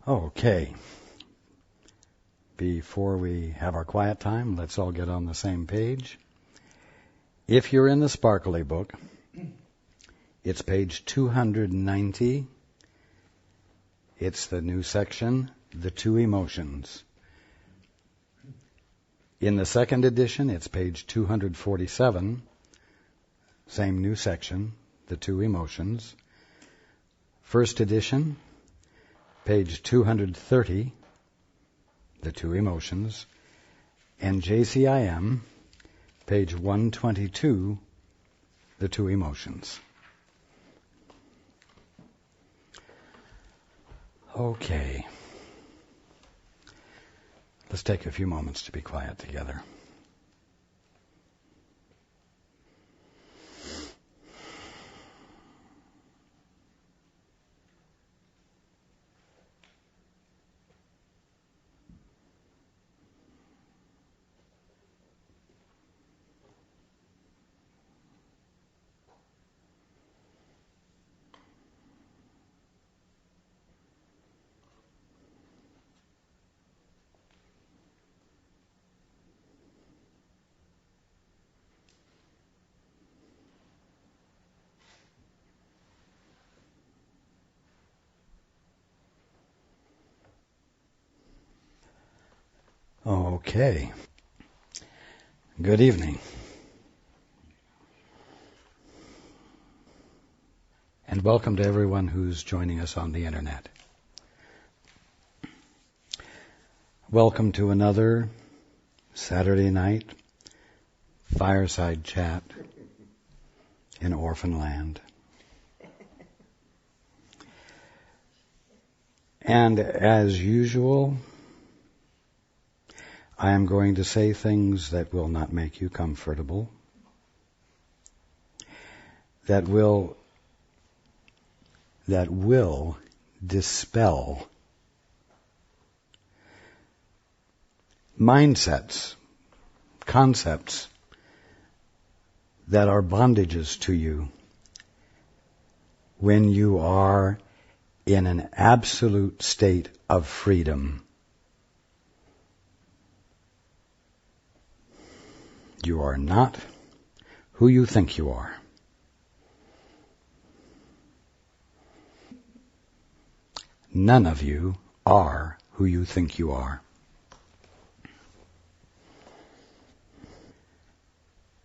Okay. Before we have our quiet time, let's all get on the same page. If you're in the Sparkly book, it's page 290. It's the new section, The Two Emotions. In the second edition, it's page 247. Same new section, The Two Emotions. First edition, page 230, The Two Emotions. And JCIM, page 122, The Two Emotions. Okay. Let's take a few moments to be quiet together. Okay. Good evening. And welcome to everyone who's joining us on the internet. Welcome to another Saturday night fireside chat in Orphan Land. And as usual, I am going to say things that will not make you comfortable, that will dispel mindsets, concepts that are bondages to you when you are in an absolute state of freedom. You are not who you think you are. None of you are who you think you are.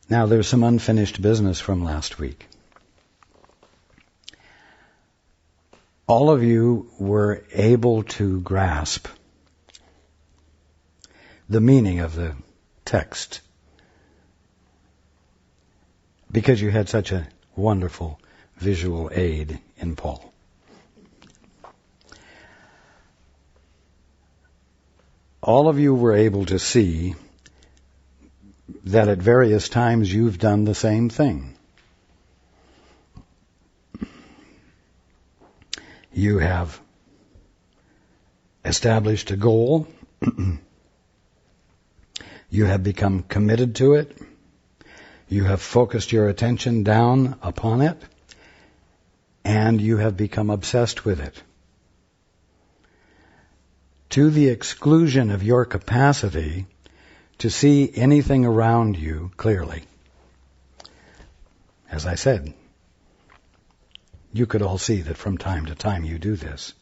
Now, there's some unfinished business from last week. All of you were able to grasp the meaning of the text because you had such a wonderful visual aid in Paul. All of you were able to see that at various times you've done the same thing. You have established a goal. You have become committed to it. You have focused your attention down upon it, and you have become obsessed with it, to the exclusion of your capacity to see anything around you clearly. As I said, you could all see that from time to time you do this.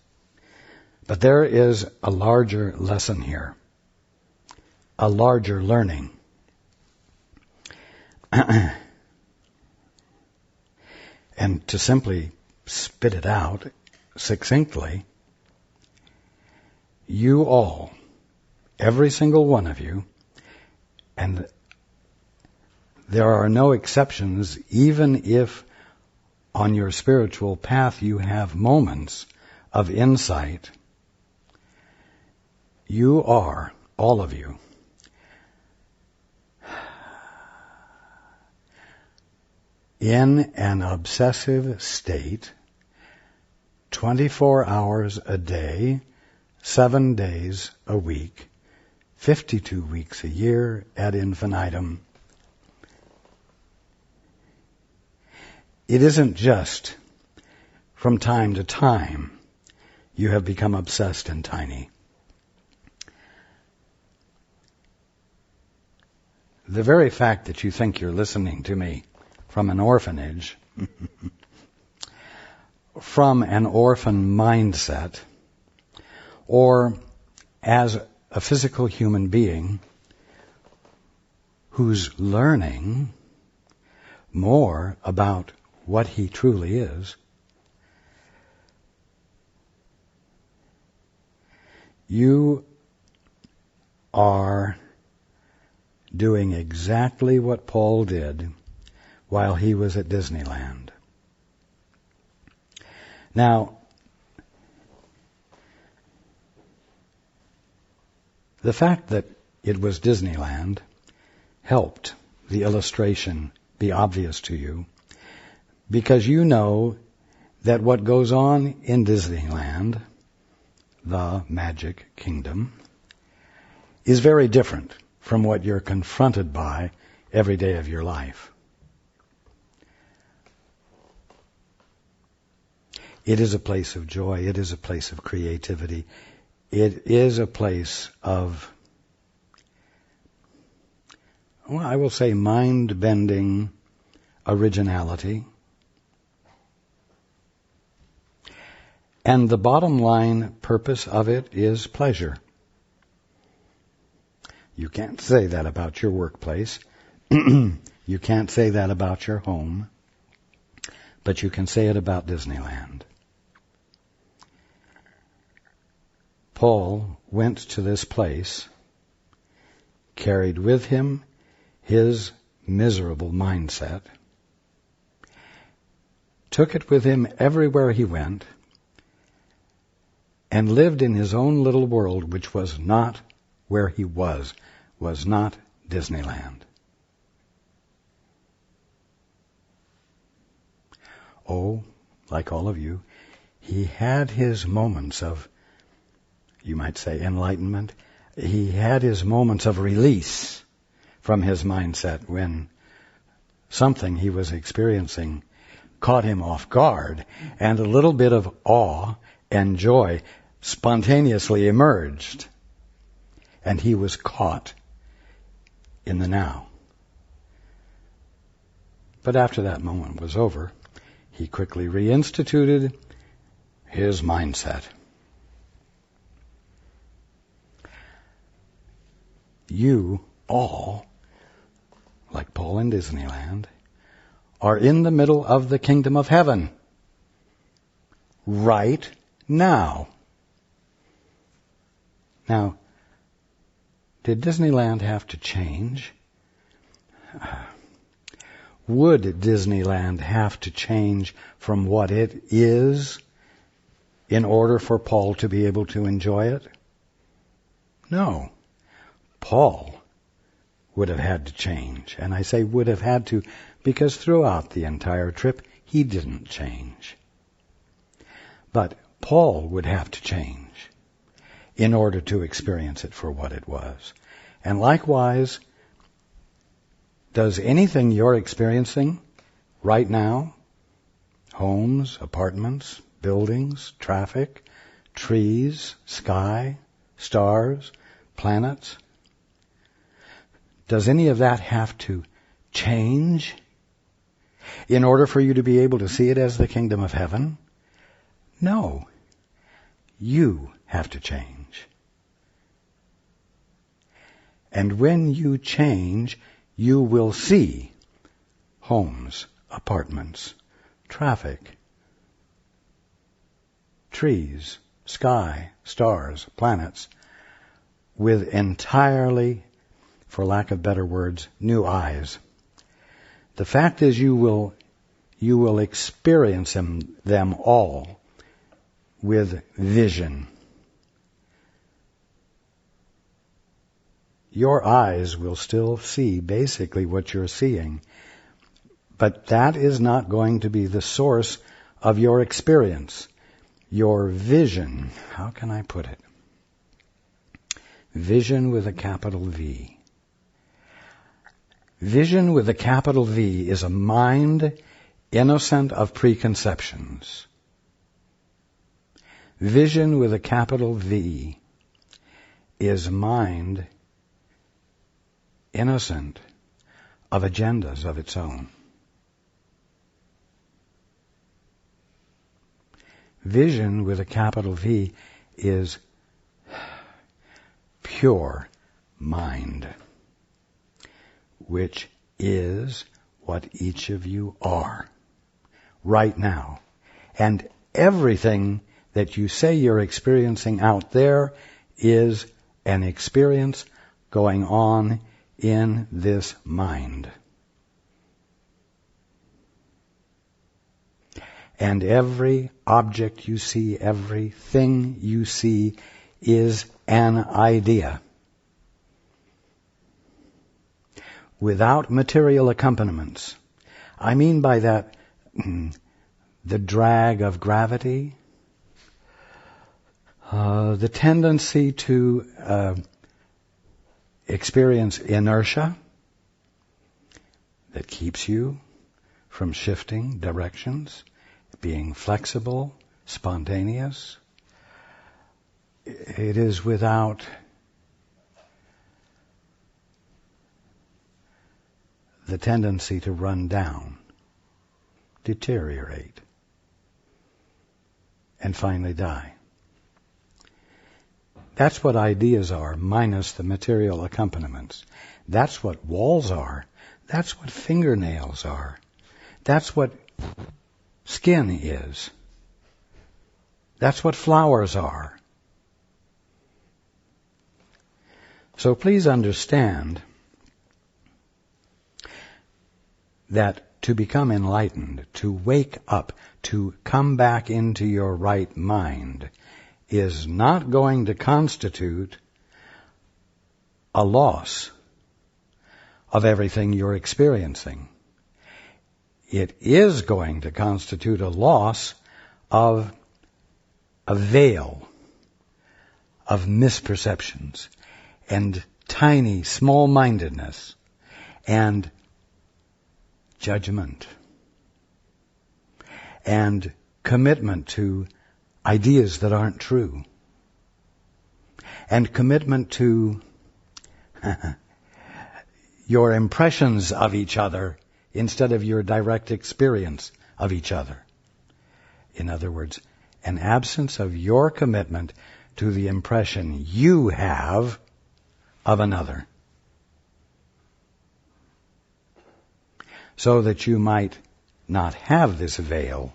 But there is a larger lesson here, a larger learning. And to simply spit it out succinctly, you all, every single one of you, and there are no exceptions, even if on your spiritual path you have moments of insight, you are, all of you, in an obsessive state, 24 hours a day, 7 days a week, 52 weeks a year ad infinitum. It isn't just from time to time you have become obsessed and tiny. The very fact that you think you're listening to me from an orphanage, from an orphan mindset, or as a physical human being who's learning more about what he truly is, you are doing exactly what Paul did while he was at Disneyland. Now, the fact that it was Disneyland helped the illustration be obvious to you, because you know that what goes on in Disneyland, the Magic Kingdom, is very different from what you're confronted by every day of your life. It is a place of joy. It is a place of creativity. It is a place of, well, I will say mind-bending originality. And the bottom line purpose of it is pleasure. You can't say that about your workplace. You can't say that about your home. But you can say it about Disneyland. Paul went to this place, carried with him his miserable mindset, took it with him everywhere he went, and lived in his own little world, which was not where he was not Disneyland. Oh, like all of you, he had his moments of, you might say, enlightenment. He had his moments of release from his mindset when something he was experiencing caught him off guard, and a little bit of awe and joy spontaneously emerged, and he was caught in the now. But after that moment was over, he quickly reinstituted his mindset. You all, like Paul in Disneyland, are in the middle of the kingdom of heaven right now. Now, did Disneyland have to change? Would Disneyland have to change from what it is in order for Paul to be able to enjoy it? No. Paul would have had to change. And I say would have had to because throughout the entire trip he didn't change. But Paul would have to change in order to experience it for what it was. And likewise, does anything you're experiencing right now, homes, apartments, buildings, traffic, trees, sky, stars, planets, does any of that have to change in order for you to be able to see it as the kingdom of heaven? No. You have to change. And when you change, you will see homes, apartments, traffic, trees, sky, stars, planets, with entirely, for lack of better words, new eyes. The fact is you will experience them all with vision. Your eyes will still see basically what you're seeing, but that is not going to be the source of your experience. Your vision, how can I put it? Vision with a capital V. Vision with a capital V is a mind innocent of preconceptions. Vision with a capital V is mind innocent of agendas of its own. Vision with a capital V is pure mind, which is what each of you are right now. And everything that you say you're experiencing out there is an experience going on in this mind. And every object you see, everything you see is an idea. Without material accompaniments. I mean by that the drag of gravity, the tendency to experience inertia that keeps you from shifting directions, being flexible, spontaneous. It is without the tendency to run down, deteriorate, and finally die. That's what ideas are, minus the material accompaniments. That's what walls are. That's what fingernails are. That's what skin is. That's what flowers are. So please understand that to become enlightened, to wake up, to come back into your right mind, is not going to constitute a loss of everything you're experiencing. It is going to constitute a loss of a veil of misperceptions and tiny small-mindedness and judgment and commitment to ideas that aren't true and commitment to your impressions of each other instead of your direct experience of each other. In other words, an absence of your commitment to the impression you have of another, so that you might not have this veil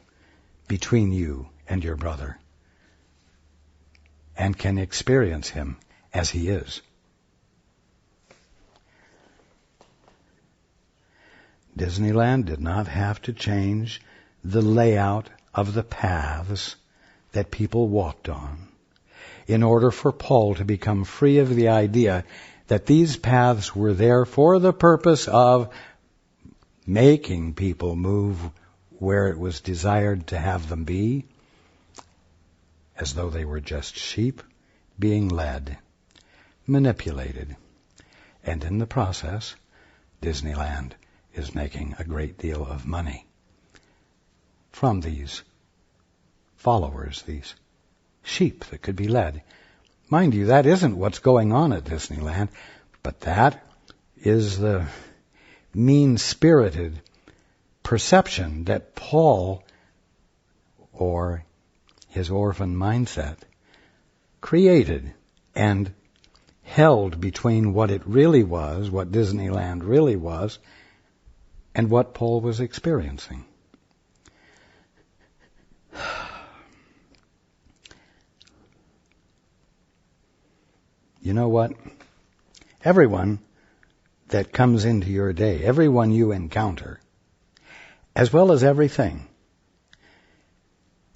between you and your brother and can experience him as he is. Disneyland did not have to change the layout of the paths that people walked on in order for Paul to become free of the idea that these paths were there for the purpose of making people move where it was desired to have them be, as though they were just sheep being led, manipulated. And in the process, Disneyland is making a great deal of money from these followers, these sheep that could be led. Mind you, that isn't what's going on at Disneyland, but that is the mean-spirited perception that Paul, or his orphan mindset, created and held between what it really was, what Disneyland really was, and what Paul was experiencing. You know what? Everyone that comes into your day, everyone you encounter, as well as everything,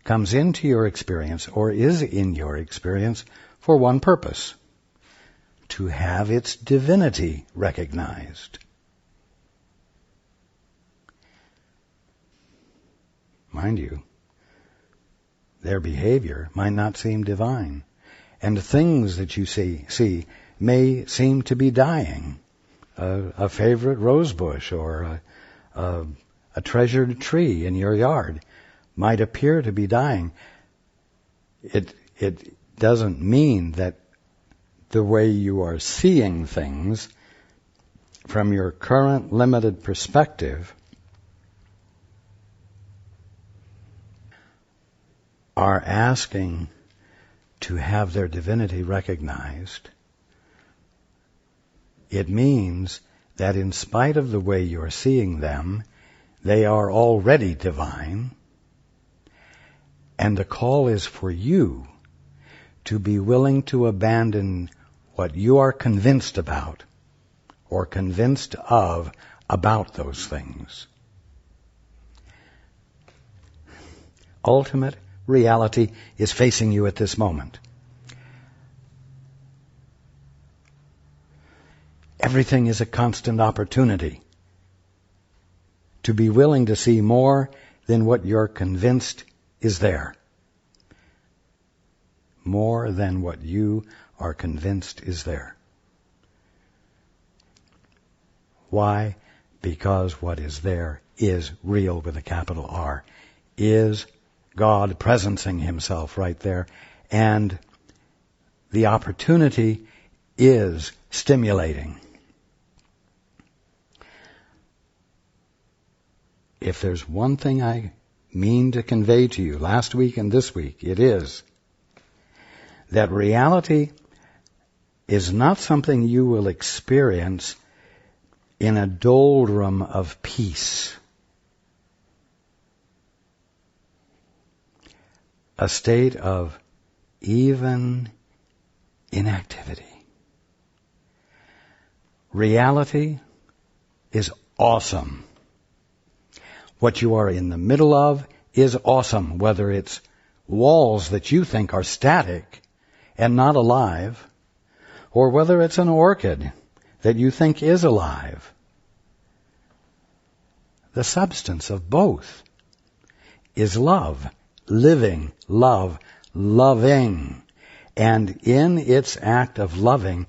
comes into your experience or is in your experience for one purpose: to have its divinity recognized. Mind you, their behavior might not seem divine, and things that you see may seem to be dying. A favorite rose bush or a treasured tree in your yard might appear to be dying. It doesn't mean that the way you are seeing things from your current limited perspective are asking to have their divinity recognized. It means that in spite of the way you're seeing them, they are already divine, and the call is for you to be willing to abandon what you are convinced about or convinced of about those things. Ultimate reality is facing you at this moment. Everything is a constant opportunity to be willing to see more than what you're convinced is there. More than what you are convinced is there. Why? Because what is there is real with a capital R. Is God presencing himself right there. And the opportunity is stimulating. If there's one thing I mean to convey to you last week and this week, it is that reality is not something you will experience in a doldrum of peace. A state of even inactivity. Reality is awesome. What you are in the middle of is awesome, whether it's walls that you think are static and not alive, or whether it's an orchid that you think is alive. The substance of both is love, living, love, loving. And in its act of loving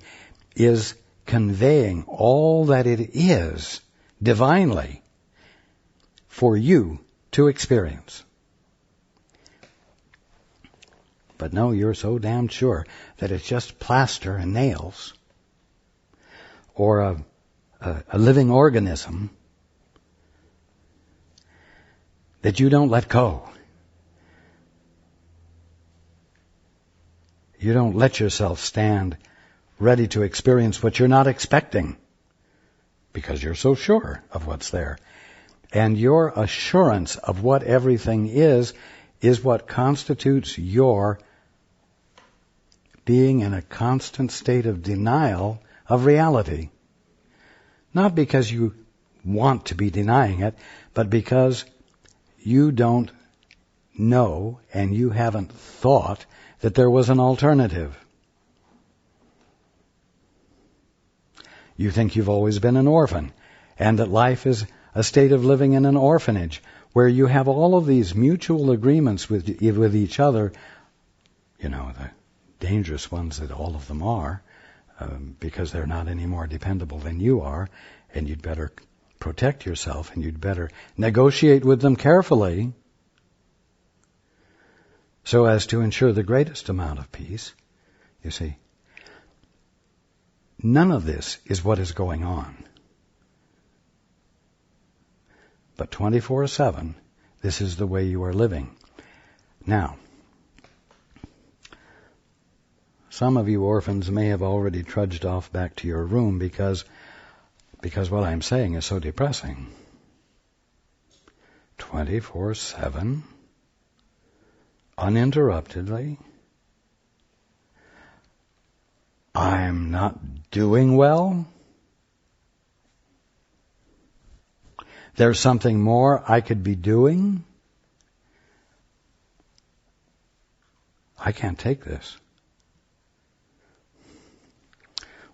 is conveying all that it is divinely for you to experience. But no, you're so damn sure that it's just plaster and nails or a living organism that you don't let go. You don't let yourself stand ready to experience what you're not expecting because you're so sure of what's there. And your assurance of what everything is what constitutes your being in a constant state of denial of reality. Not because you want to be denying it, but because you don't know and you haven't thought that there was an alternative. You think you've always been an orphan and that life is a state of living in an orphanage where you have all of these mutual agreements with each other, you know, the dangerous ones that all of them are, because they're not any more dependable than you are, and you'd better protect yourself and you'd better negotiate with them carefully so as to ensure the greatest amount of peace. You see, none of this is what is going on. But 24/7, this is the way you are living. Now, some of you orphans may have already trudged off back to your room because what I'm saying is so depressing. 24/7, uninterruptedly. I'm not doing well. There's something more I could be doing. I can't take this.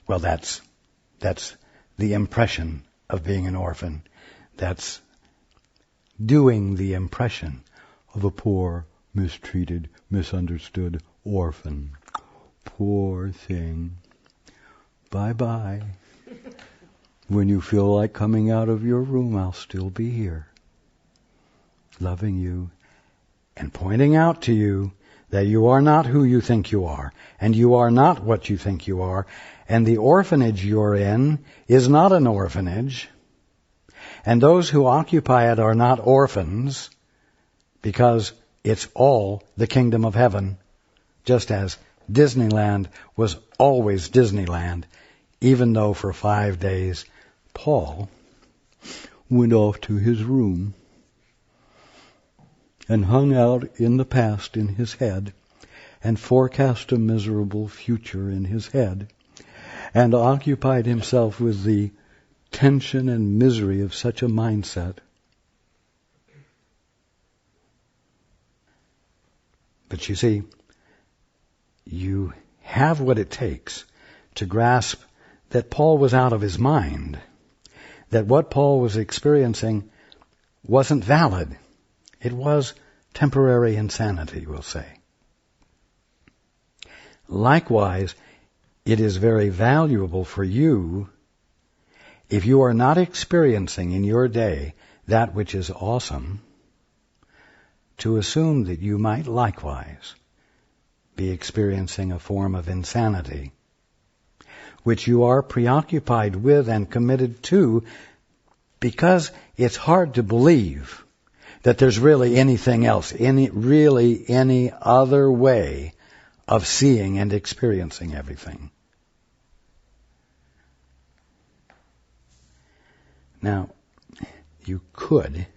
Well, that's the impression of being an orphan. That's doing the impression of a poor, mistreated, misunderstood orphan. Poor thing. Bye-bye. When you feel like coming out of your room, I'll still be here, loving you and pointing out to you that you are not who you think you are, and you are not what you think you are, and the orphanage you're in is not an orphanage, and those who occupy it are not orphans, because it's all the kingdom of heaven, just as Disneyland was always Disneyland, even though for 5 days Paul went off to his room and hung out in the past in his head and forecast a miserable future in his head and occupied himself with the tension and misery of such a mindset. But you see, you have what it takes to grasp that Paul was out of his mind, that what Paul was experiencing wasn't valid. It was temporary insanity, we'll say. Likewise, it is very valuable for you, if you are not experiencing in your day that which is awesome, to assume that you might likewise be experiencing a form of insanity, which you are preoccupied with and committed to, because it's hard to believe that there's really anything else, any other way of seeing and experiencing everything. Now, you could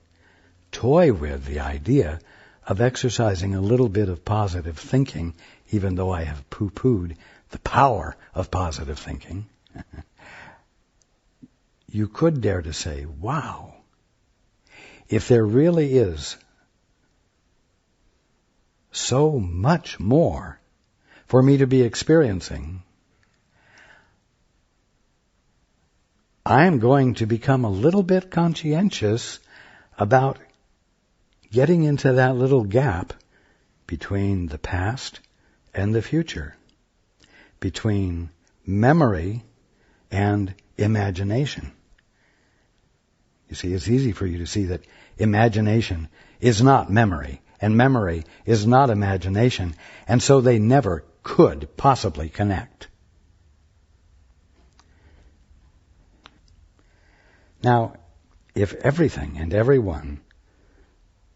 toy with the idea of exercising a little bit of positive thinking, even though I have poo-pooed the power of positive thinking. You could dare to say, wow, if there really is so much more for me to be experiencing, I'm going to become a little bit conscientious about getting into that little gap between the past and the future, between memory and imagination. You see, it's easy for you to see that imagination is not memory, and memory is not imagination, and so they never could possibly connect. Now, if everything and everyone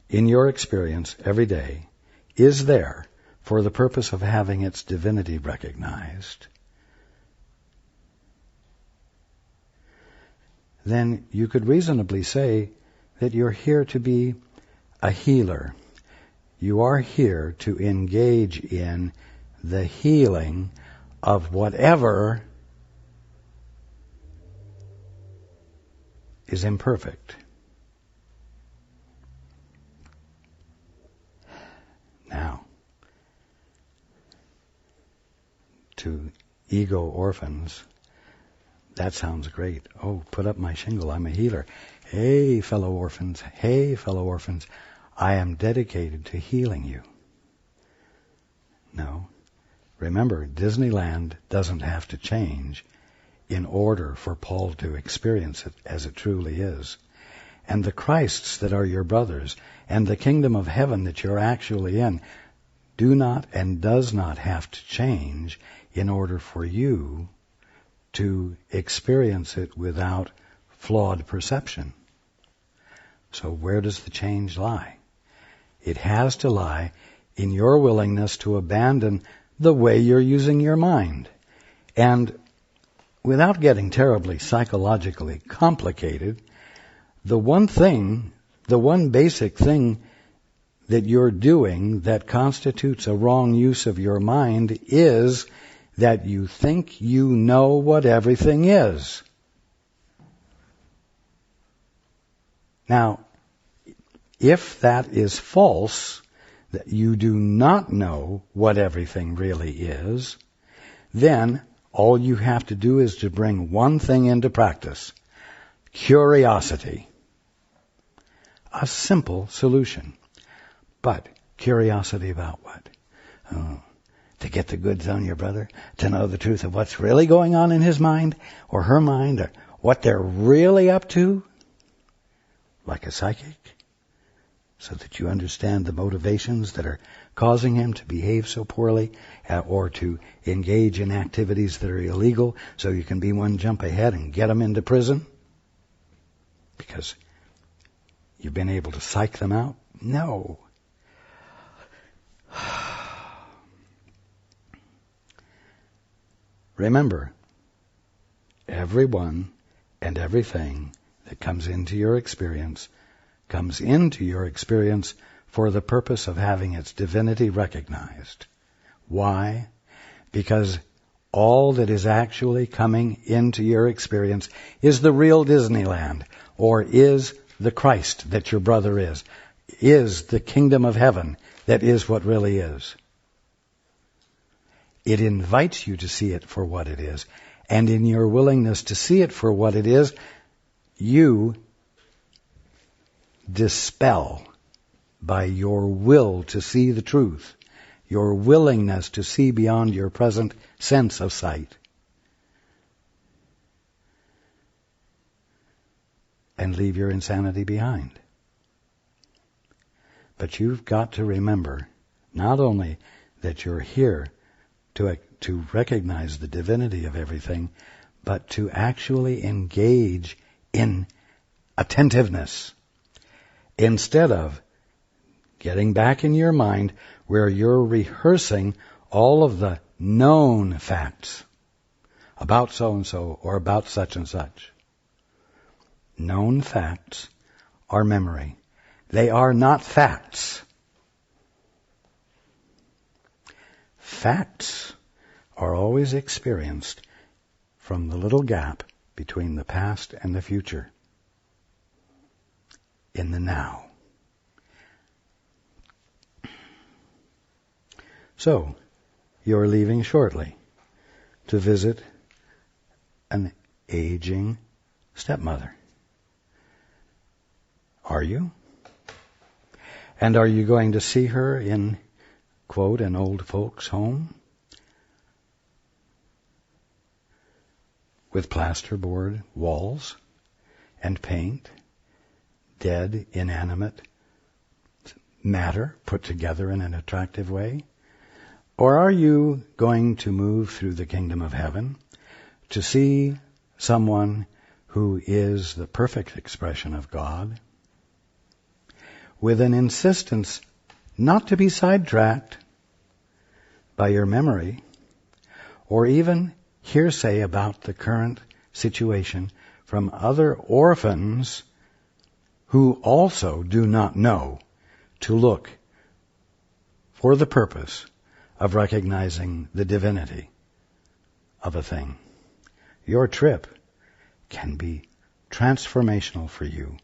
in your experience every day is there for the purpose of having its divinity recognized, then you could reasonably say that you're here to be a healer. You are here to engage in the healing of whatever is imperfect. Now, to ego orphans, that sounds great. Oh, put up my shingle, I'm a healer. Hey, fellow orphans, I am dedicated to healing you. No. Remember, Disneyland doesn't have to change in order for Paul to experience it as it truly is. And the Christs that are your brothers and the kingdom of heaven that you're actually in do not and does not have to change in order for you to experience it without flawed perception. So where does the change lie? It has to lie in your willingness to abandon the way you're using your mind. And without getting terribly psychologically complicated, the one basic thing that you're doing that constitutes a wrong use of your mind is that you think you know what everything is. Now, if that is false, that you do not know what everything really is, then all you have to do is to bring one thing into practice: curiosity. A simple solution. But curiosity about what? Oh, to get the goods on your brother? To know the truth of what's really going on in his mind or her mind, or what they're really up to? Like a psychic? So that you understand the motivations that are causing him to behave so poorly or to engage in activities that are illegal so you can be one jump ahead and get them into prison because you've been able to psych them out? No. Remember, everyone and everything that comes into your experience for the purpose of having its divinity recognized. Why? Because all that is actually coming into your experience is the real Disneyland, or is the Christ that your brother is the kingdom of heaven that is what really is. It invites you to see it for what it is. And in your willingness to see it for what it is, you dispel by your will to see the truth, your willingness to see beyond your present sense of sight. And leave your insanity behind. But you've got to remember not only that you're here to recognize the divinity of everything, but to actually engage in attentiveness instead of getting back in your mind where you're rehearsing all of the known facts about so-and-so or about such and such. Known facts are memory. They are not facts. Facts are always experienced from the little gap between the past and the future, in the now. So, you're leaving shortly to visit an aging stepmother. Are you? And are you going to see her in, quote, an old folks' home? With plasterboard walls and paint, dead, inanimate matter put together in an attractive way? Or are you going to move through the kingdom of heaven to see someone who is the perfect expression of God, with an insistence not to be sidetracked by your memory or even hearsay about the current situation from other orphans who also do not know to look for the purpose of recognizing the divinity of a thing. Your trip can be transformational for you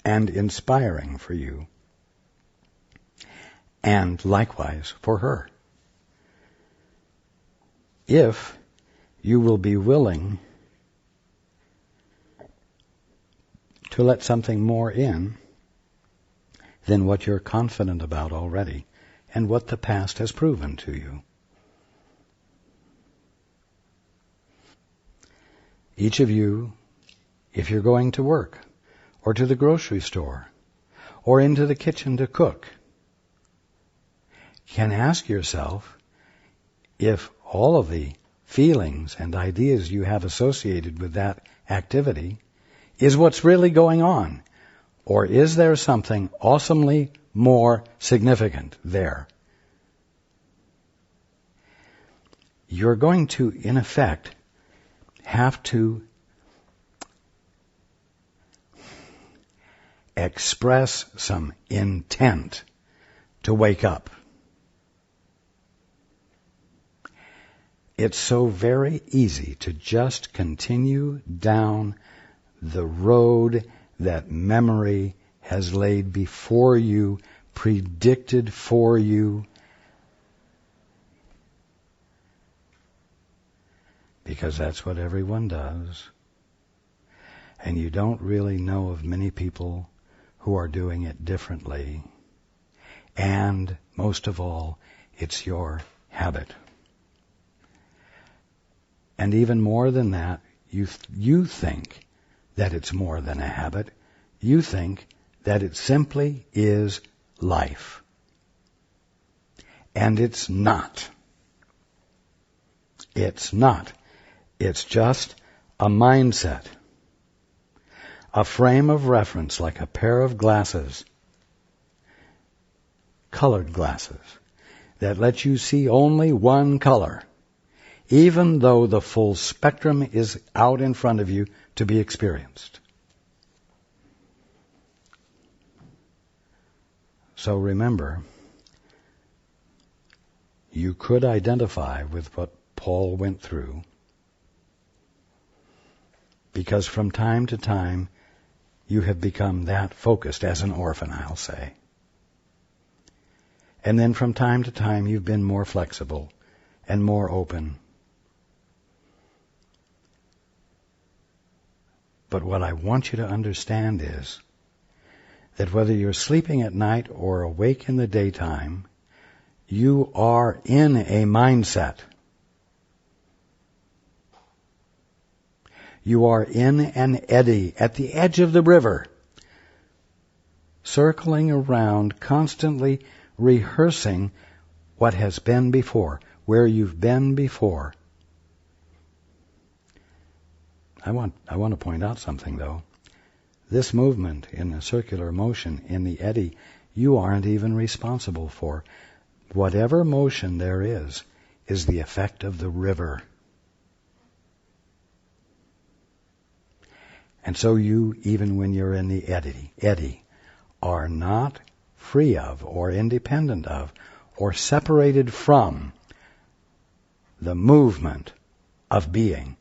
and inspiring for you, and likewise for her. If you will be willing to let something more in than what you're confident about already and what the past has proven to you. Each of you, if you're going to work or to the grocery store or into the kitchen to cook, can ask yourself if all of the feelings and ideas you have associated with that activity is what's really going on, or is there something awesomely more significant there? You're going to, in effect, have to express some intent to wake up. It's so very easy to just continue down the road that memory has laid before you, predicted for you, because that's what everyone does. And you don't really know of many people who are doing it differently. And most of all, it's your habit. And even more than that, you think that it's more than a habit. You think that it simply is life. And it's not. It's not. It's just a mindset. A frame of reference like a pair of glasses, colored glasses, that lets you see only one color, even though the full spectrum is out in front of you to be experienced. So remember, you could identify with what Paul went through, because from time to time you have become that focused as an orphan, I'll say. And then from time to time you've been more flexible and more open. But what I want you to understand is that whether you're sleeping at night or awake in the daytime, you are in a mindset. You are in an eddy at the edge of the river, circling around, constantly rehearsing what has been before, where you've been before. I want to point out something, though. This movement in a circular motion in the eddy, you aren't even responsible for. Whatever motion there is the effect of the river. And so you, even when you're in the eddy, are not free of or independent of or separated from the movement of being.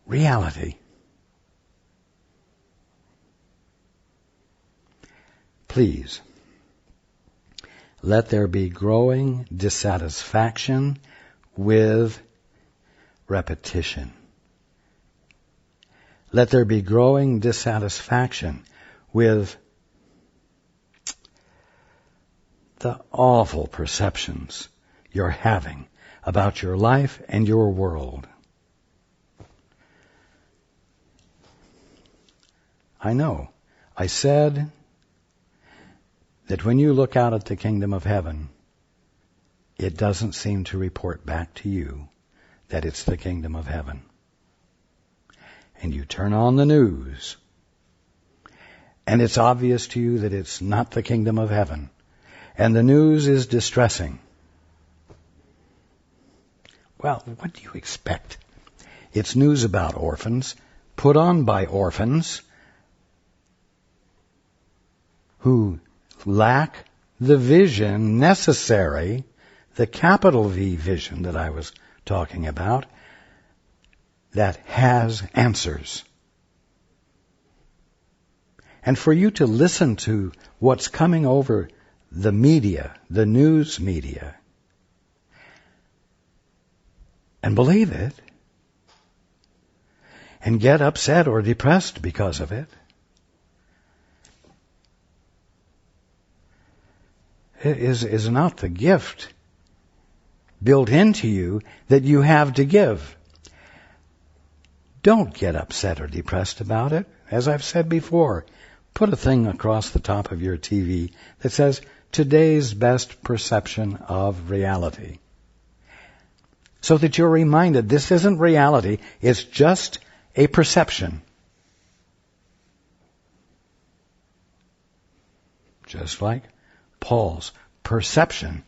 Reality. Please, let there be growing dissatisfaction with repetition. Let there be growing dissatisfaction with the awful perceptions you're having about your life and your world. I know. I said that when you look out at the kingdom of heaven, it doesn't seem to report back to you that it's the kingdom of heaven. And you turn on the news, and it's obvious to you that it's not the kingdom of heaven. And the news is distressing. Well, what do you expect? It's news about orphans, put on by orphans who lack the vision necessary, the capital V vision that I was talking about, that has answers. And for you to listen to what's coming over the media, the news media, and believe it, and get upset or depressed because of it, is not the gift built into you that you have to give. Don't get upset or depressed about it. As I've said before, put a thing across the top of your TV that says, today's best perception of reality. So that you're reminded this isn't reality, it's just a perception. Just like Paul's perception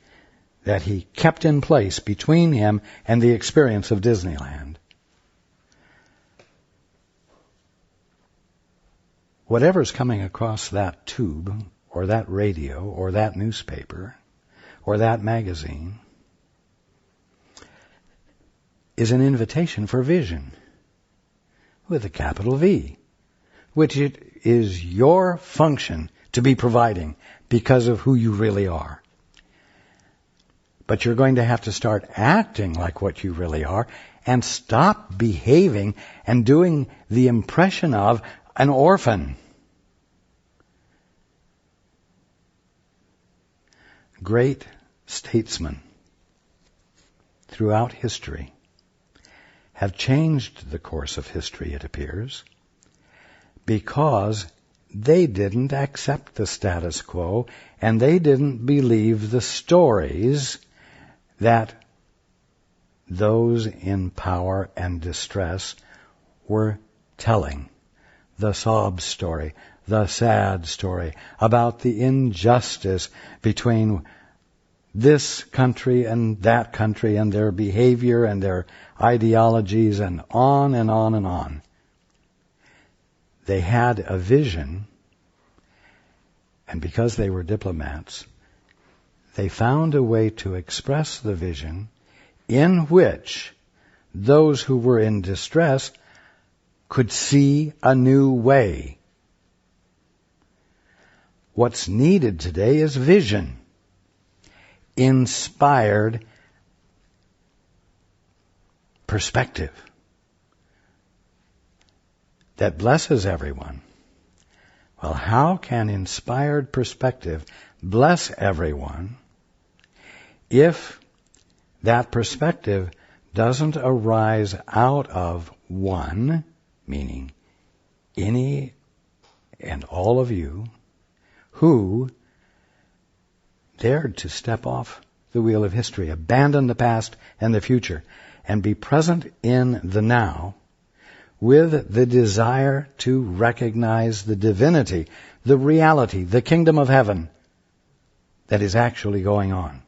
that he kept in place between him and the experience of Disneyland. Whatever's coming across that tube, or that radio, or that newspaper, or that magazine, is an invitation for vision, with a capital V, which it is your function to be providing because of who you really are. But you're going to have to start acting like what you really are and stop behaving and doing the impression of an orphan. Great statesmen throughout history have changed the course of history, it appears, because they didn't accept the status quo, and they didn't believe the stories that those in power and distress were telling. The sob story, the sad story about the injustice between this country and that country and their behavior and their ideologies and on and on and on. They had a vision, and because they were diplomats, they found a way to express the vision in which those who were in distress could see a new way. What's needed today is vision, inspired perspective that blesses everyone. Well, how can inspired perspective bless everyone if that perspective doesn't arise out of one, meaning any and all of you, who dared to step off the wheel of history, abandon the past and the future, and be present in the now with the desire to recognize the divinity, the reality, the kingdom of heaven that is actually going on.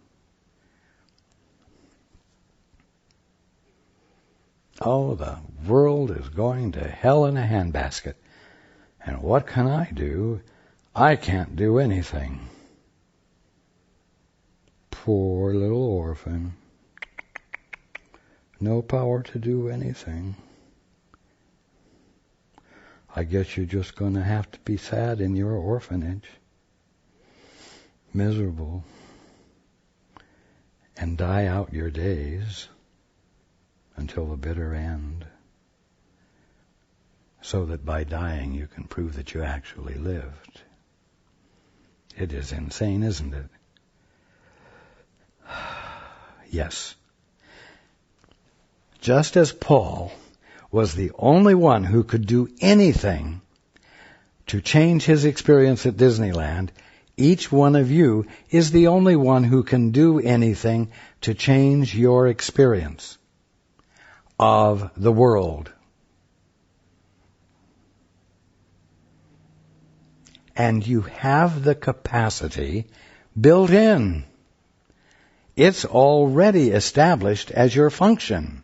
Oh, the world is going to hell in a handbasket. And what can I do? I can't do anything. Poor little orphan. No power to do anything. I guess you're just going to have to be sad in your orphanage. Miserable. And die out your days until the bitter end, so that by dying you can prove that you actually lived. It is insane, isn't it? Yes. Just as Paul was the only one who could do anything to change his experience at Disneyland, each one of you is the only one who can do anything to change your experience of the world. And you have the capacity built in. It's already established as your function.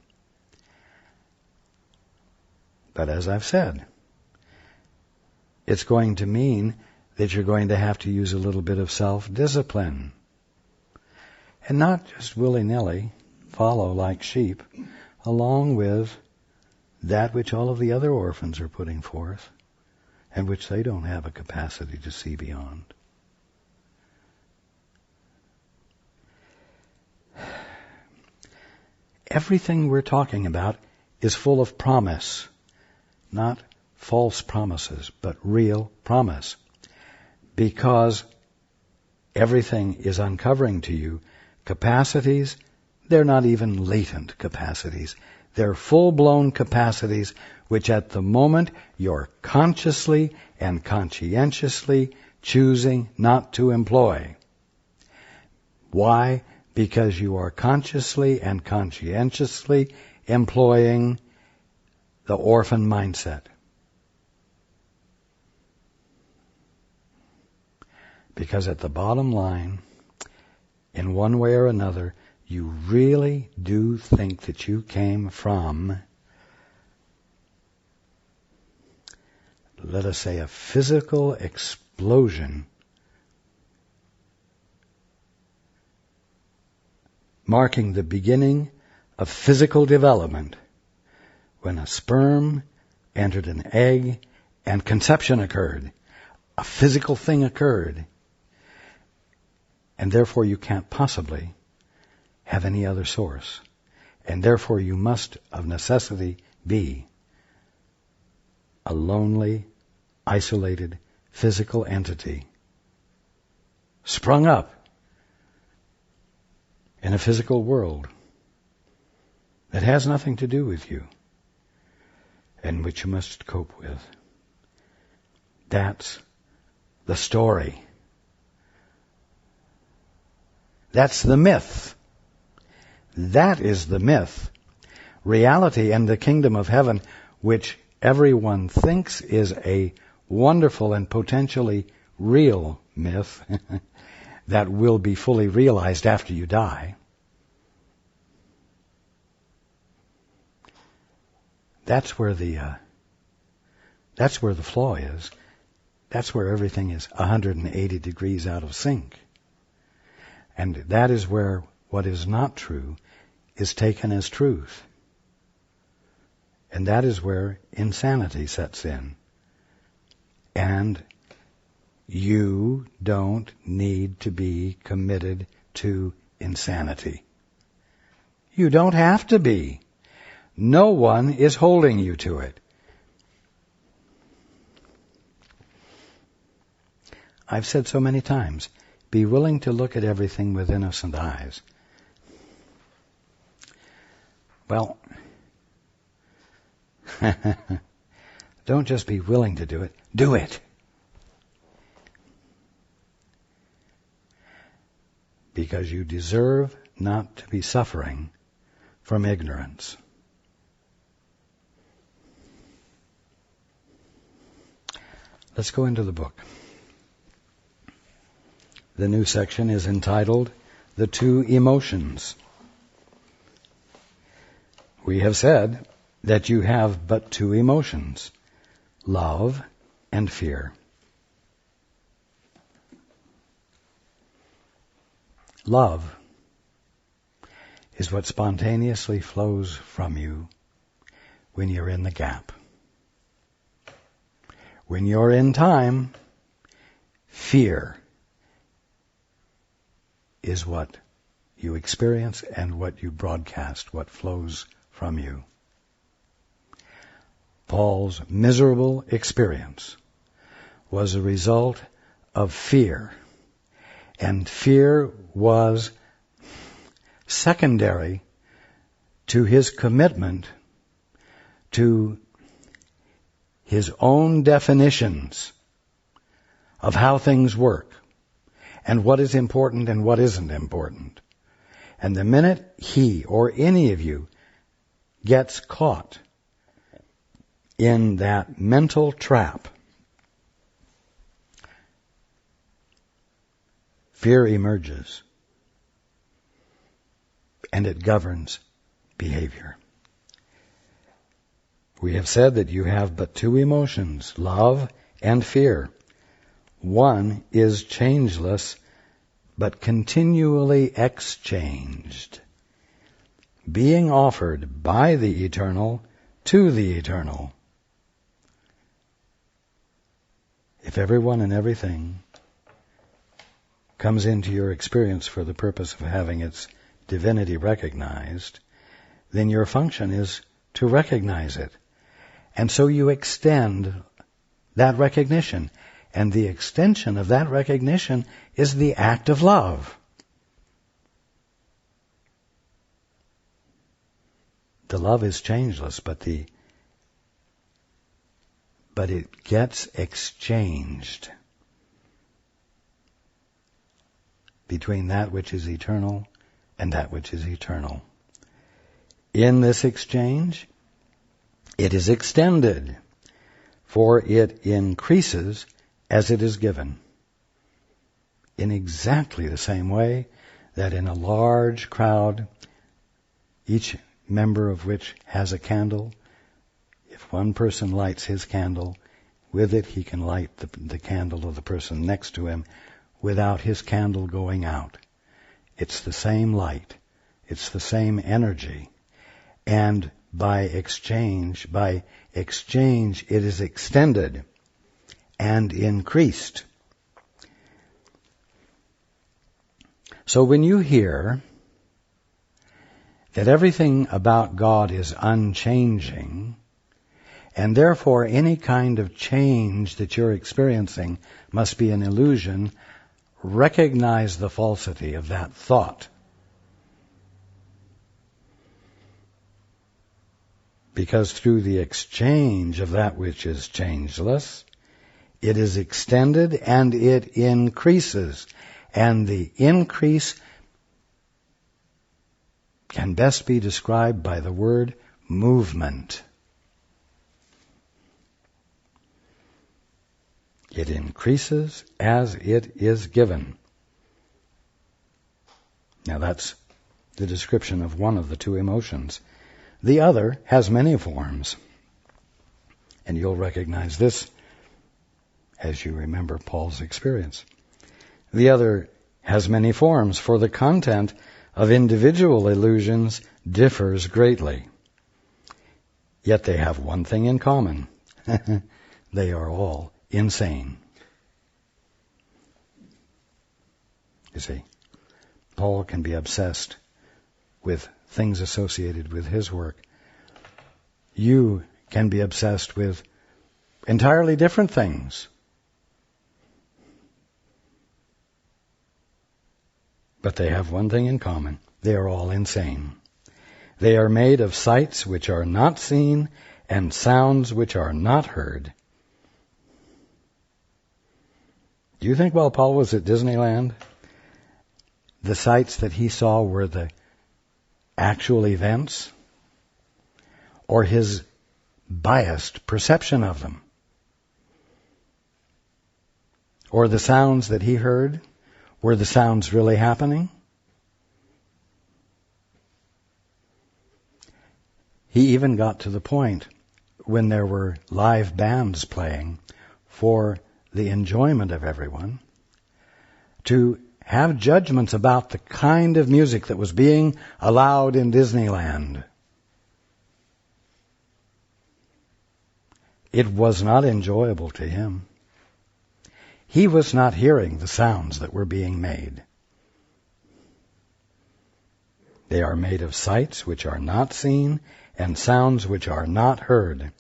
But as I've said, it's going to mean that you're going to have to use a little bit of self-discipline. And not just willy-nilly follow like sheep, along with that which all of the other orphans are putting forth, and which they don't have a capacity to see beyond. Everything we're talking about is full of promise. Not false promises, but real promise. Because everything is uncovering to you capacities. They're not even latent capacities. They're full-blown capacities which at the moment you're consciously and conscientiously choosing not to employ. Why? Because you are consciously and conscientiously employing the orphan mindset. Because at the bottom line, in one way or another, you really do think that you came from, let us say, a physical explosion marking the beginning of physical development, when a sperm entered an egg and conception occurred. A physical thing occurred. And therefore you can't possibly have any other source. And therefore you must, of necessity, be a lonely, isolated, physical entity sprung up in a physical world that has nothing to do with you and which you must cope with. That's the story. That's the myth. That is the myth. Reality and the kingdom of heaven, which everyone thinks is a wonderful and potentially real myth that will be fully realized after you die. That's where the flaw is. That's where everything is 180 degrees out of sync. And that is where what is not true is taken as truth. And that is where insanity sets in. And you don't need to be committed to insanity. You don't have to be. No one is holding you to it. I've said so many times, be willing to look at everything with innocent eyes. Well, don't just be willing to do it. Do it. Because you deserve not to be suffering from ignorance. Let's go into the book. The new section is entitled The Two Emotions. We have said that you have but two emotions, love and fear. Love is what spontaneously flows from you when you're in the gap. When you're in time, fear is what you experience and what you broadcast, what flows from you. Paul's miserable experience was a result of fear. And fear was secondary to his commitment to his own definitions of how things work and what is important and what isn't important. And the minute he or any of you gets caught in that mental trap, fear emerges and it governs behavior. We have said that you have but two emotions, love and fear. One is changeless, but continually exchanged, being offered by the eternal to the eternal. If everyone and everything comes into your experience for the purpose of having its divinity recognized, then your function is to recognize it. And so you extend that recognition. And the extension of that recognition is the act of love. The love is changeless, but it gets exchanged between that which is eternal and that which is eternal. In this exchange, it is extended, for it increases as it is given, in exactly the same way that in a large crowd, each member of which has a candle, if one person lights his candle, with it he can light the candle of the person next to him without his candle going out. It's the same light. It's the same energy. And by exchange, it is extended and increased. So when you hear that everything about God is unchanging, and therefore any kind of change that you're experiencing must be an illusion, recognize the falsity of that thought. Because through the exchange of that which is changeless, It is extended and it increases. And the increase can best be described by the word movement. It increases as it is given. Now that's the description of one of the two emotions. The other has many forms. And you'll recognize this as you remember Paul's experience. The other has many forms, for the content of individual illusions differs greatly. Yet they have one thing in common. They are all insane. You see, Paul can be obsessed with things associated with his work. You can be obsessed with entirely different things. But they have one thing in common. They are all insane. They are made of sights which are not seen and sounds which are not heard. Do you think while Paul was at Disneyland, the sights that he saw were the actual events or his biased perception of them? Or the sounds that he heard, were the sounds really happening? He even got to the point when there were live bands playing for the enjoyment of everyone to have judgments about the kind of music that was being allowed in Disneyland. It was not enjoyable to him. He was not hearing the sounds that were being made. They are made of sights which are not seen and sounds which are not heard.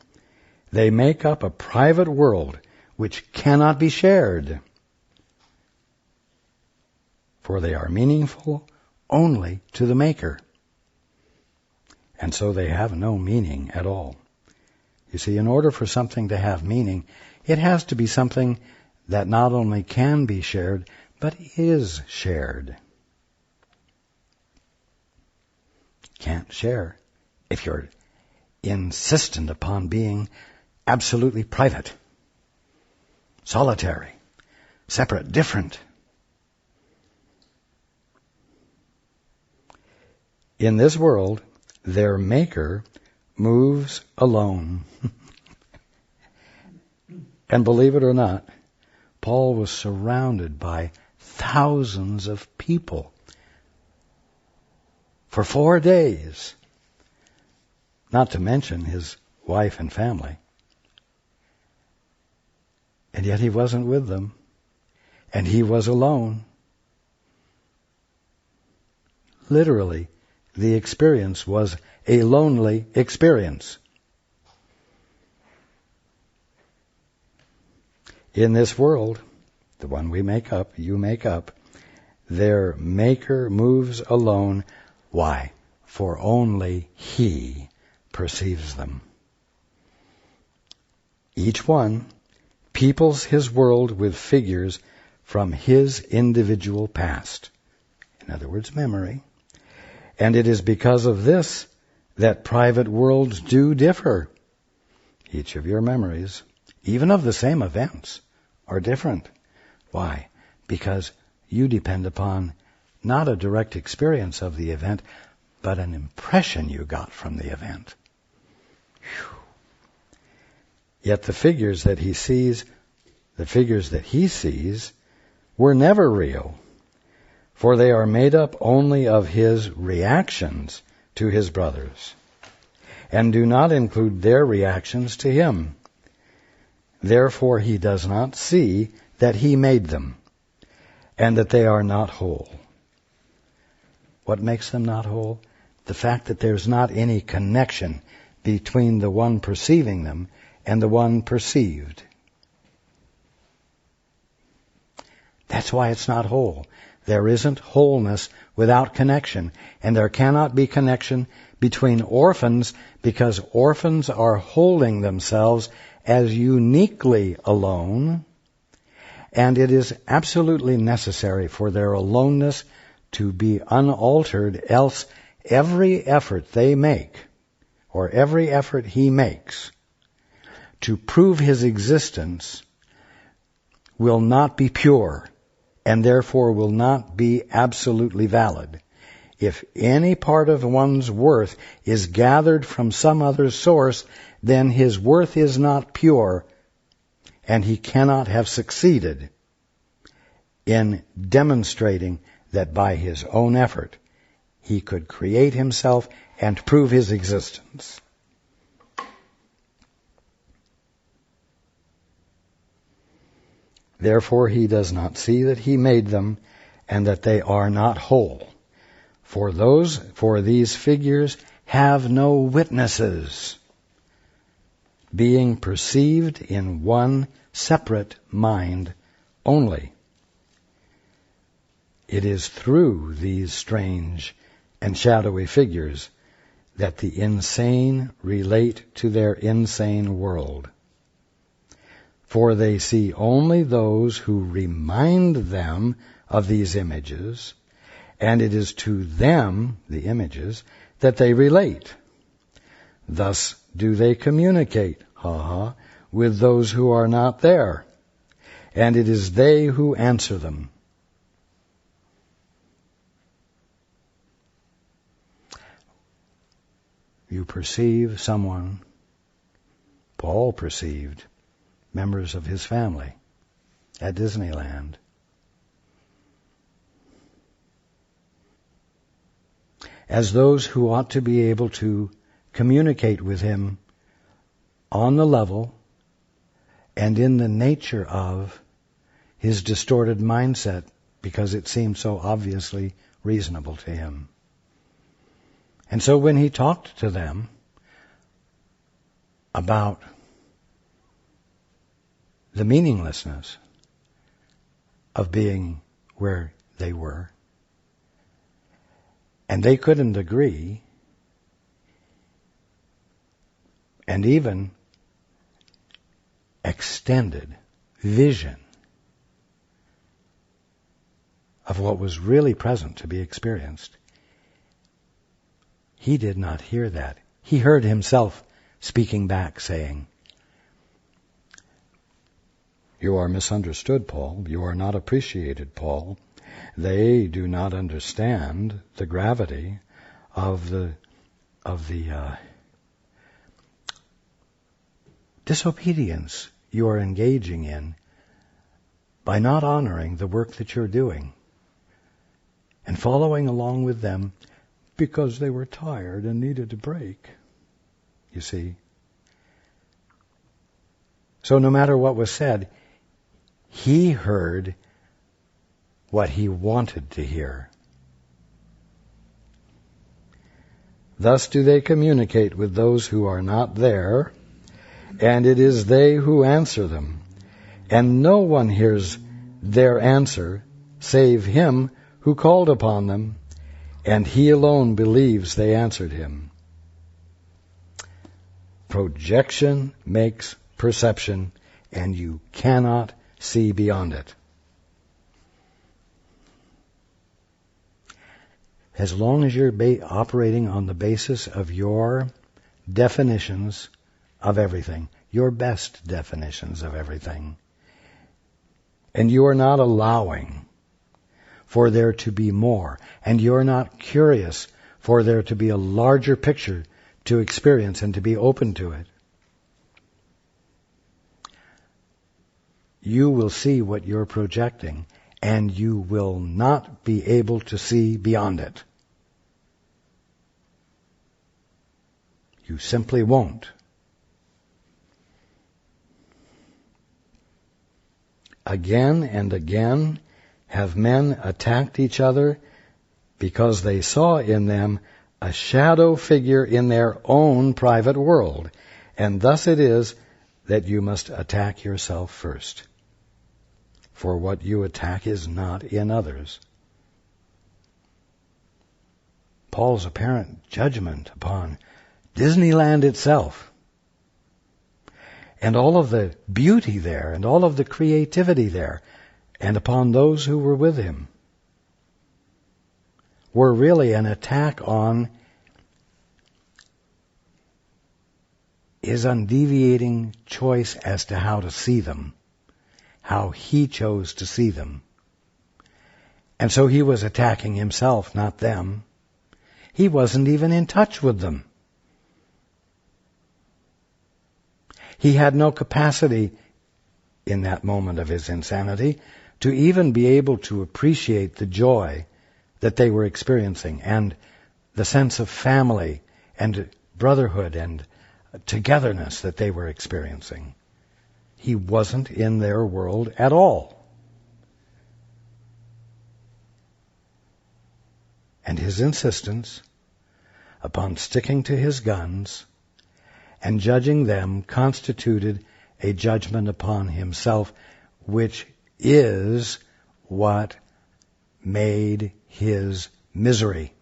They make up a private world which cannot be shared, for they are meaningful only to the Maker. And so they have no meaning at all. You see, in order for something to have meaning, it has to be something that not only can be shared, but is shared. Can't share if you're insistent upon being absolutely private, solitary, separate, different. In this world, their Maker moves alone. And believe it or not, Paul was surrounded by thousands of people for 4 days, not to mention his wife and family. And yet he wasn't with them, and he was alone. Literally, the experience was a lonely experience. In this world, the one we make up, you make up, their Maker moves alone. Why? For only He perceives them. Each one peoples his world with figures from his individual past. In other words, memory. And it is because of this that private worlds do differ. Each of your memories, even of the same events, are different. Why? Because you depend upon not a direct experience of the event, but an impression you got from the event. Whew. Yet the figures that he sees, were never real, for they are made up only of his reactions to his brothers, and do not include their reactions to him. Therefore he does not see that he made them, and that they are not whole. What makes them not whole? The fact that there's not any connection between the one perceiving them and the one perceived. That's why it's not whole. There isn't wholeness without connection, and there cannot be connection between orphans, because orphans are holding themselves as uniquely alone, and it is absolutely necessary for their aloneness to be unaltered, else every effort they make, or every effort he makes, to prove his existence will not be pure, and therefore will not be absolutely valid. If any part of one's worth is gathered from some other source, then his worth is not pure, and he cannot have succeeded in demonstrating that by his own effort he could create himself and prove his existence. Therefore he does not see that he made them and that they are not whole. For these figures have no witnesses, being perceived in one separate mind only. It is through these strange and shadowy figures that the insane relate to their insane world. For they see only those who remind them of these images, and it is to them, the images, that they relate. Thus do they communicate, with those who are not there, and it is they who answer them. You perceive someone. Paul perceived members of his family at Disneyland. As those who ought to be able to communicate with him on the level and in the nature of his distorted mindset, because it seemed so obviously reasonable to him. And so when he talked to them about the meaninglessness of being where they were, and they couldn't agree, and even extended vision of what was really present to be experienced, he did not hear that. He heard himself speaking back, saying, "You are misunderstood, Paul. You are not appreciated, Paul. They do not understand the gravity of the disobedience you are engaging in by not honoring the work that you're doing and following along with them because they were tired and needed a break." You see? So no matter what was said, he heard what he wanted to hear. Thus do they communicate with those who are not there, and it is they who answer them. And no one hears their answer save him who called upon them, and he alone believes they answered him. Projection makes perception, and you cannot see beyond it. As long as you're operating on the basis of your definitions of everything, your best definitions of everything, and you are not allowing for there to be more, and you're not curious for there to be a larger picture to experience and to be open to it, you will see what you're projecting, and you will not be able to see beyond it. You simply won't. Again and again have men attacked each other because they saw in them a shadow figure in their own private world, and thus it is that you must attack yourself first. For what you attack is not in others. Paul's apparent judgment upon Disneyland itself, and all of the beauty there, and all of the creativity there, and upon those who were with him were really an attack on his undeviating choice as to how to see them, how he chose to see them. And so he was attacking himself, not them. He wasn't even in touch with them. He had no capacity in that moment of his insanity to even be able to appreciate the joy that they were experiencing and the sense of family and brotherhood and togetherness that they were experiencing. He wasn't in their world at all. And his insistence upon sticking to his guns and judging them constituted a judgment upon himself, which is what made his misery.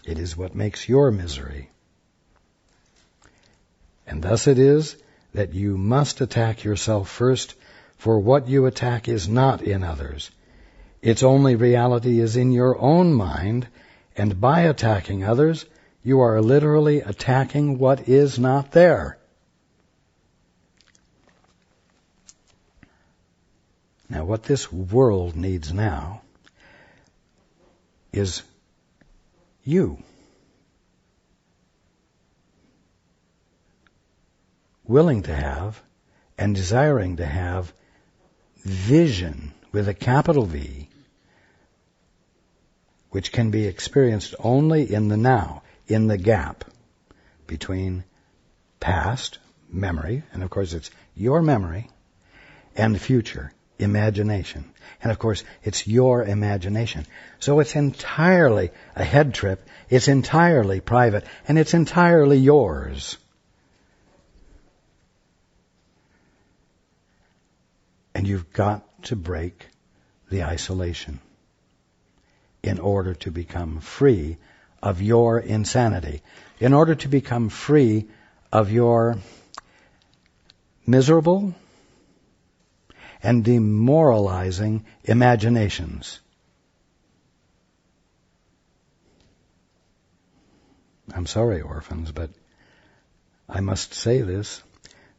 It is what makes your misery. And thus it is that you must attack yourself first, for what you attack is not in others. Its only reality is in your own mind, and by attacking others, you are literally attacking what is not there. Now, what this world needs now is you. Willing to have and desiring to have vision with a capital V, which can be experienced only in the now, in the gap between past, memory, and of course it's your memory, and future, imagination. And of course it's your imagination. So it's entirely a head trip, it's entirely private, and it's entirely yours. And you've got to break the isolation in order to become free of your insanity, in order to become free of your miserable and demoralizing imaginations. I'm sorry, orphans, but I must say this.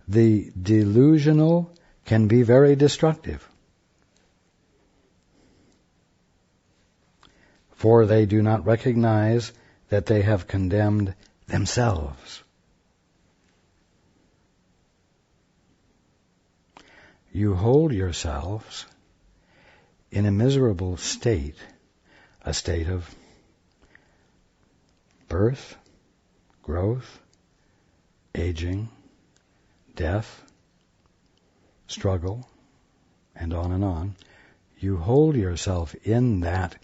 The delusional can be very destructive. For they do not recognize that they have condemned themselves. You hold yourselves in a miserable state, a state of birth, growth, aging, death, struggle, and on and on. You hold yourself in that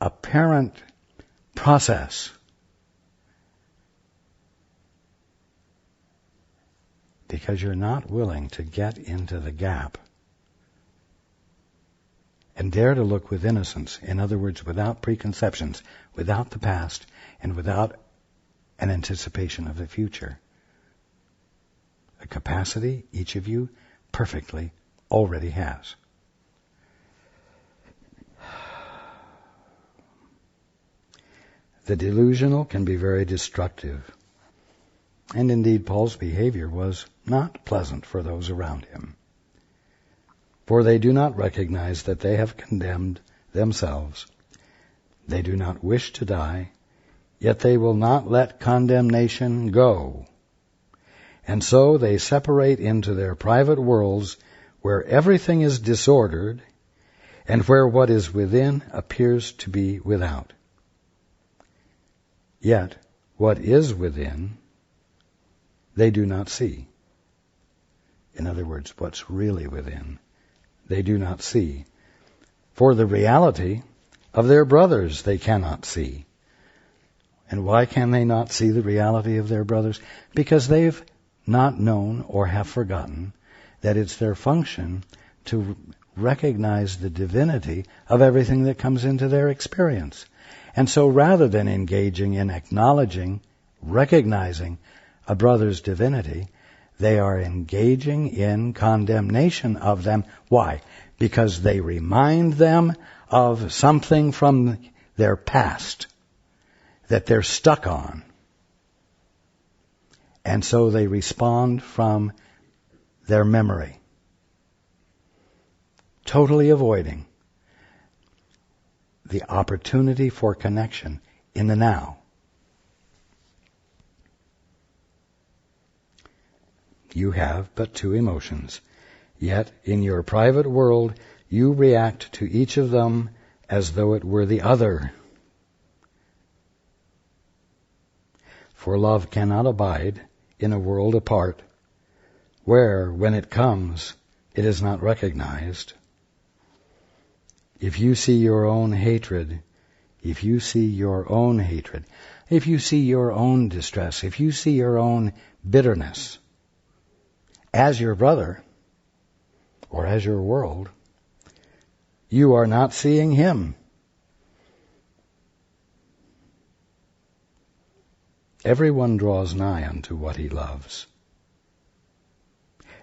apparent process because you're not willing to get into the gap and dare to look with innocence, in other words, without preconceptions, without the past, and without an anticipation of the future. A capacity each of you perfectly already has. The delusional can be very destructive. And indeed, Paul's behavior was not pleasant for those around him. For they do not recognize that they have condemned themselves. They do not wish to die, yet they will not let condemnation go. And so they separate into their private worlds where everything is disordered and where what is within appears to be without. Yet, what is within, they do not see. In other words, what's really within, they do not see. For the reality of their brothers they cannot see. And why can they not see the reality of their brothers? Because they've not known or have forgotten that it's their function to recognize the divinity of everything that comes into their experience. And so rather than engaging in acknowledging, recognizing a brother's divinity, They are engaging in condemnation of them. Why? Because they remind them of something from their past that they're stuck on. And so they respond from their memory, totally avoiding the opportunity for connection in the now. You have but two emotions, yet in your private world you react to each of them as though it were the other. For love cannot abide in a world apart, where, when it comes, it is not recognized. If you see your own hatred, if you see your own distress, if you see your own bitterness as your brother or as your world, you are not seeing him. Everyone draws nigh unto what he loves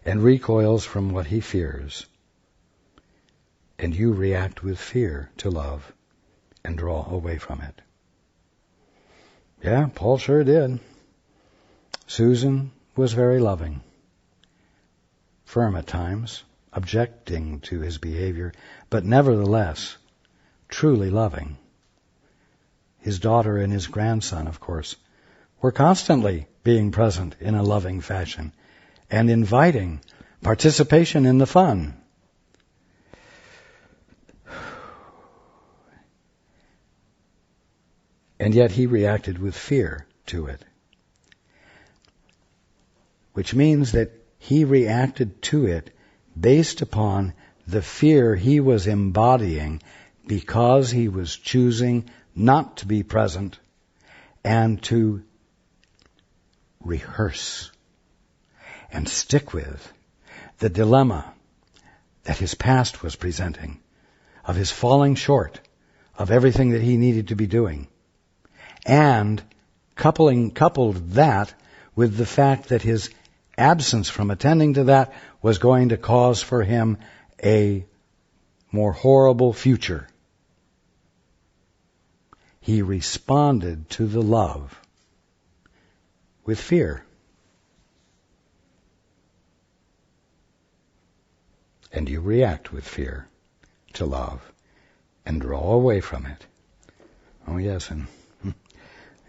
and recoils from what he fears. And you react with fear to love and draw away from it. Yeah, Paul sure did. Susan was very loving, firm at times, objecting to his behavior, but nevertheless, truly loving. His daughter and his grandson, of course, were constantly being present in a loving fashion and inviting participation in the fun. And yet he reacted with fear to it, which means that he reacted to it based upon the fear he was embodying because he was choosing not to be present and to rehearse and stick with the dilemma that his past was presenting, of his falling short of everything that he needed to be doing, and coupled that with the fact that his absence from attending to that was going to cause for him a more horrible future. He responded to the love with fear. And you react with fear to love and draw away from it. Oh yes, and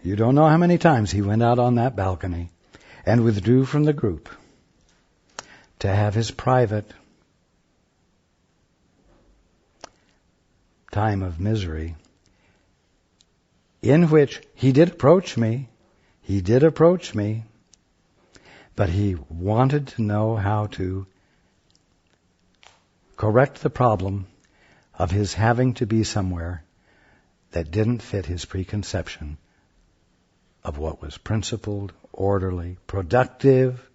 you don't know how many times he went out on that balcony and withdrew from the group to have his private time of misery, in which he did approach me, but he wanted to know how to correct the problem of his having to be somewhere that didn't fit his preconception of what was principled, orderly, productive,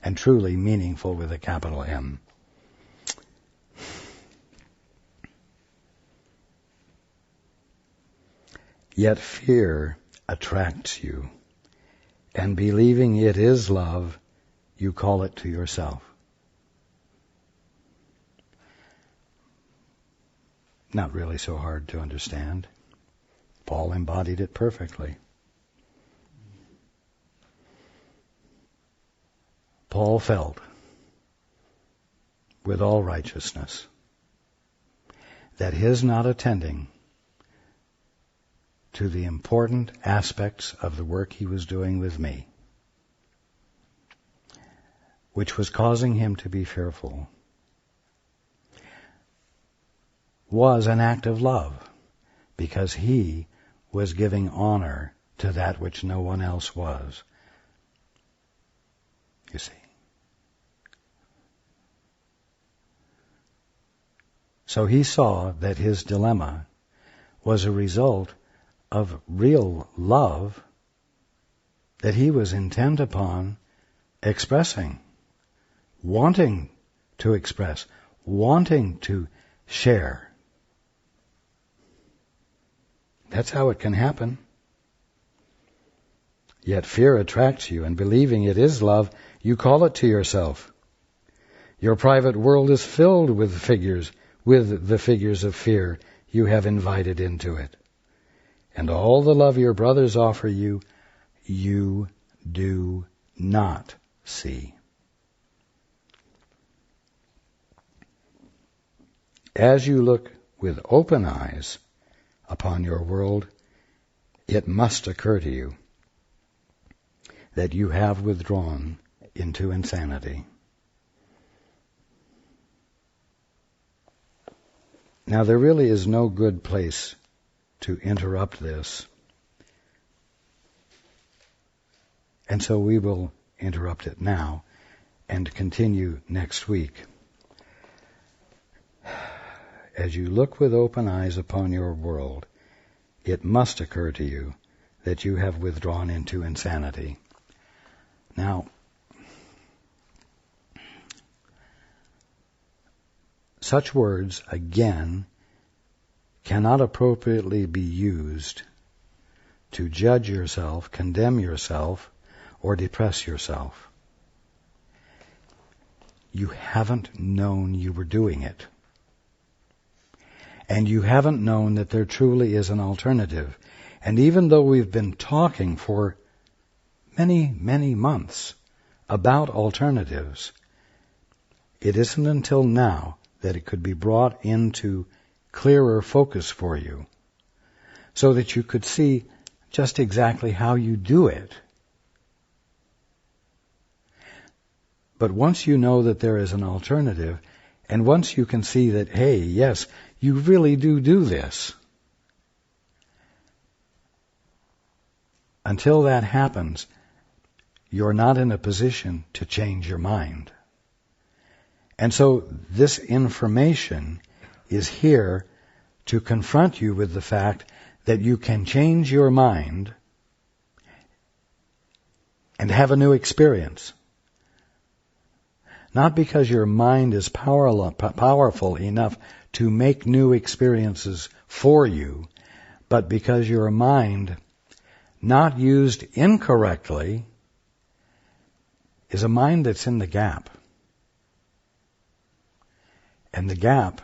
and truly meaningful with a capital M. Yet fear attracts you, and believing it is love, you call it to yourself. Not really so hard to understand. Paul embodied it perfectly. Paul felt, with all righteousness, that his not attending to the important aspects of the work he was doing with me, which was causing him to be fearful, was an act of love, because he was giving honor to that which no one else was. You see. So he saw that his dilemma was a result of real love that he was intent upon expressing, wanting to express, wanting to share. That's how it can happen. Yet fear attracts you, and believing it is love, you call it to yourself. Your private world is filled with the figures of fear you have invited into it. And all the love your brothers offer you, you do not see. As you look with open eyes upon your world, it must occur to you that you have withdrawn into insanity. Now, there really is no good place to interrupt this, and so we will interrupt it now and continue next week. As you look with open eyes upon your world, it must occur to you that you have withdrawn into insanity. Now, such words, again, cannot appropriately be used to judge yourself, condemn yourself, or depress yourself. You haven't known you were doing it. And you haven't known that there truly is an alternative. And even though we've been talking for many, many months about alternatives, it isn't until now that it could be brought into clearer focus for you, so that you could see just exactly how you do it. But once you know that there is an alternative, and once you can see that, hey, yes, you really do this, until that happens, you're not in a position to change your mind. And so this information is here to confront you with the fact that you can change your mind and have a new experience. Not because your mind is powerful enough to make new experiences for you, but because your mind, not used incorrectly, is a mind that's in the gap. And the gap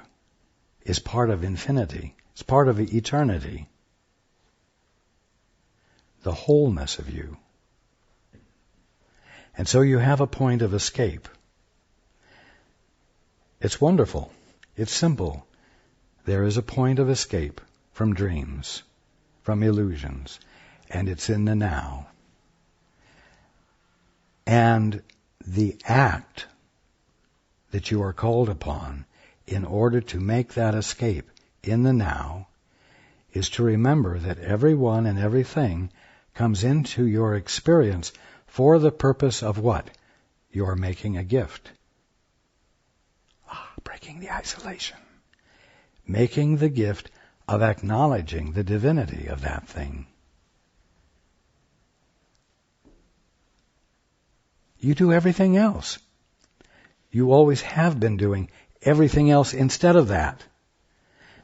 is part of infinity. It's part of eternity. The wholeness of you. And so you have a point of escape. It's wonderful. It's simple. There is a point of escape from dreams, from illusions, and it's in the now. And the act that you are called upon in order to make that escape in the now is to remember that everyone and everything comes into your experience for the purpose of what? You're making a gift. Breaking the isolation. Making the gift of acknowledging the divinity of that thing. You do everything else. You always have been doing everything else instead of that,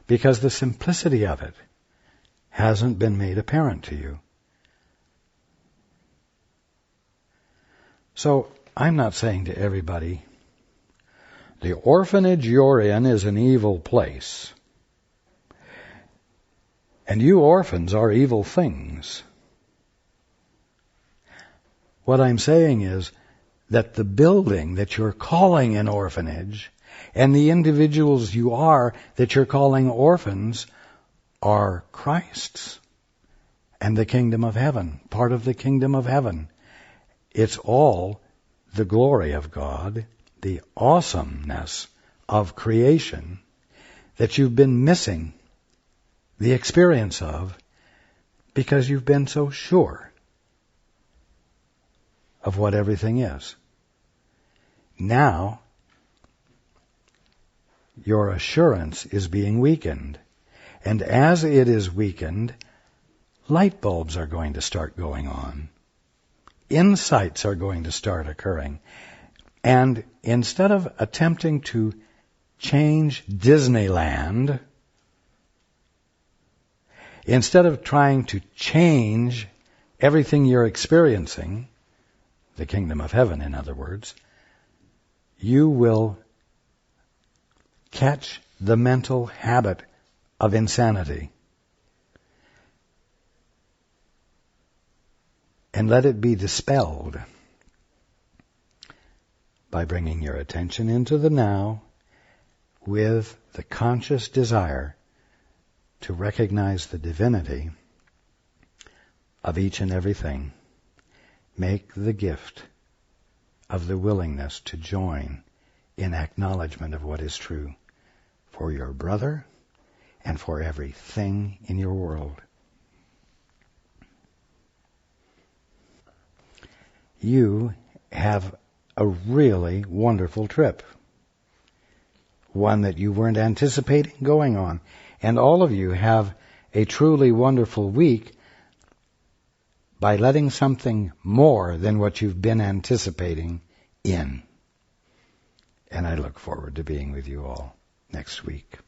because the simplicity of it hasn't been made apparent to you. So I'm not saying to everybody, the orphanage you're in is an evil place, and you orphans are evil things. What I'm saying is that the building that you're calling an orphanage and the individuals you are that you're calling orphans are Christ's and the kingdom of heaven, part of the kingdom of heaven. It's all the glory of God, the awesomeness of creation that you've been missing the experience of because you've been so sure of what everything is. Now, your assurance is being weakened. And as it is weakened, light bulbs are going to start going on. Insights are going to start occurring. And instead of attempting to change Disneyland, instead of trying to change everything you're experiencing, the kingdom of heaven, in other words, you will catch the mental habit of insanity and let it be dispelled by bringing your attention into the now with the conscious desire to recognize the divinity of each and everything. Make the gift of the willingness to join in acknowledgement of what is true for your brother and for everything in your world. You have a really wonderful trip, one that you weren't anticipating going on. And all of you have a truly wonderful week by letting something more than what you've been anticipating in. And I look forward to being with you all next week.